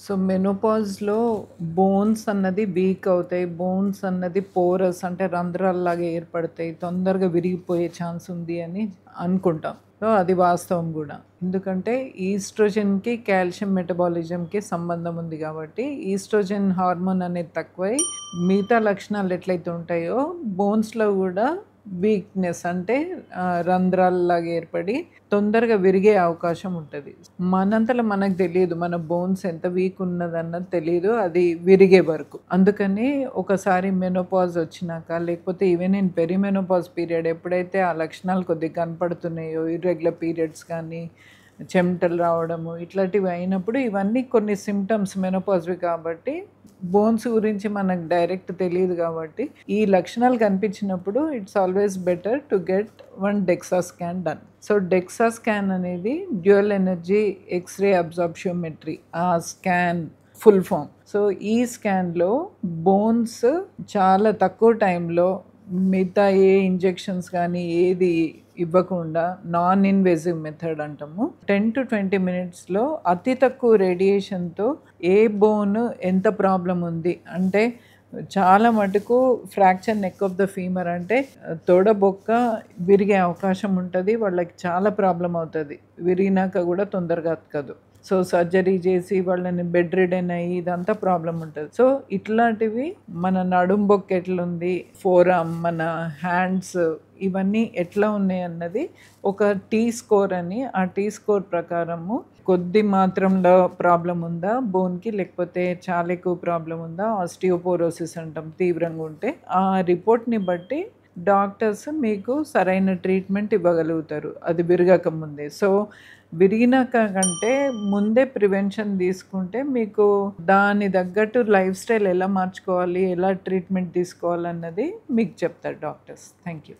So మెనోపాజ్‌లో bones అన్నది week అవుతాయి. Bones అన్నది పోరస్ అంటే రంధ్రాల్లాగా ఏర్పడతాయి. తొందరగా విరిగిపోయే ఛాన్స్ ఉంది అని అనుకుంటాం. సో అది వాస్తవం గూడా. ఎందుకంటే ఈస్ట్రోజన్‌కి, కాల్షియం మెటబాలిజంకి సంబంధం ఉంది గాబట్టి, ఈస్ట్రోజన్ హార్మోన్ అనేది తక్కువై మిగతా లక్షణాలు ఎట్లయితే ఉంటాయో బోన్స్‌లో గూడా వీక్‌నెస్ అంటే రంధ్రాల్లాగా ఏర్పడి తొందరగా విరిగే అవకాశం ఉంటది. మనంతట మనకు తెలీదు. మన బోన్స్ ఎంత వీక్ ఉన్నదన్నది తెలీదు. అది విరిగే వరకు. అందుకని ఒకసారి మెనోపాజ్ వచ్చినాక లేకపోతే ఈవెన్ ఇన్ పెరిమెనోపాజ్ పీరియడ్ ఎప్పుడైతే ఆ లక్షణాలు కొద్దిగా కనపడుతున్నాయో ఇర్రెగ్యులర్ పీరియడ్స్ కానీ, చెమటలు రావడము ఇట్లాంటివి అయినప్పుడు ఇవన్నీ కొన్ని సింప్టమ్స్ మెనోపాజ్‌వి కాబట్టి బోన్స్ గురించి మనకు డైరెక్ట్ తెలీదు కాబట్టి ఈ లక్షణాలు కనిపించినప్పుడు it's always better to get one DEXA scan done. So DEXA scan అనేది డ్యూయల్ ఎనర్జీ ఎక్స్‌రే అబ్జార్ప్షియోమెట్రీ ఆ స్కాన్ ఫుల్ ఫామ్. సో ఈ స్కాన్‌లో బోన్స్ చాలా తక్కువ టైంలో మిగతా ఏ ఇంజెక్షన్స్ కానీ ఏది ఇవ్వకుండా నాన్ ఇన్వేజివ్ మెథడ్ అంటాము 10-20 మినిట్స్లో అతి తక్కువ రేడియేషన్తో ఏ బోన్ ఎంత ప్రాబ్లం ఉంది అంటే చాలా మటుకు fracture neck of the femur అంటే తొడబొక్క విరిగే అవకాశం ఉంటుంది. వాళ్ళకి చాలా ప్రాబ్లం అవుతుంది. విరిగినాక కూడా తొందరగా అతకదు. సో సర్జరీ చేసి వాళ్ళని బెడ్ రిడెన్ అయ్యి ఇదంతా ప్రాబ్లం ఉంటుంది. సో ఇట్లాంటివి మన నడుం బొక్క ఎట్లుంది, ఫోర్ ఆర్మ్, మన హ్యాండ్స్ ఇవన్నీ ఎట్లా ఉన్నాయి అన్నది ఒక టీ స్కోర్ అని ఆ టీ స్కోర్ ప్రకారము కొద్ది మాత్రంలో ప్రాబ్లం ఉందా బోన్కి లేకపోతే చాలా ఎక్కువ ప్రాబ్లం ఉందా ఆస్టియోపోరోసిస్ అంటాం తీవ్రంగా ఉంటే ఆ రిపోర్ట్ని బట్టి డాక్టర్స్ మీకు సరైన ట్రీట్మెంట్ ఇవ్వగలుగుతారు అది విరగక ముందే. సో విరిగినాక కంటే ముందే ప్రివెన్షన్ తీసుకుంటే మీకు దాని తగ్గట్టు లైఫ్ స్టైల్ ఎలా మార్చుకోవాలి ఎలా ట్రీట్మెంట్ తీసుకోవాలన్నది మీకు చెప్తారు డాక్టర్స్. Thank you.